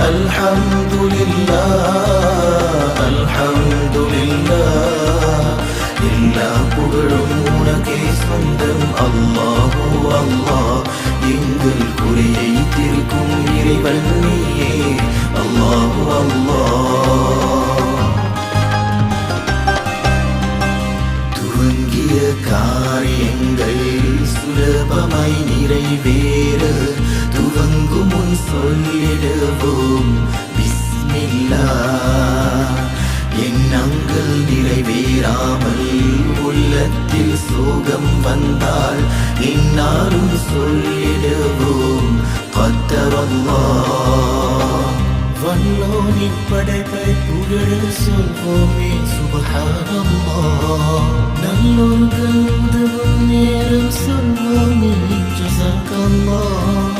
அல்ஹம்துலில்லாஹ் அல்ஹம்துலில்லாஹ் எல்லா புகழும் உனக்கே சொந்தம் அல்லாஹு அல்லாஹ் எங்கள் குறையை தீர்க்கும் இறைவன் நீயே அல்லாஹு அல்லாஹ் துவங்கிய காரியங்கள் சுலபமாய் நிறைவேற துவங்கும் முன் சொல்லிடுவோம் பிஸ்மில்லாஹ் எண்ணங்கள் நிறைவேறாமல் உள்ளத்தில் சோகம் வந்தால் என்னாலும் சொல்லிடுவோம் கத்தரல்லாஹ் வல்லோனின் படைப்பை புகழ சொல்வோமே சுப்ஹானல்லாஹ் நல்லோர்கள் உதவும் நேரம் சொல்வோமே ஜஸாக்கல்லாஹ்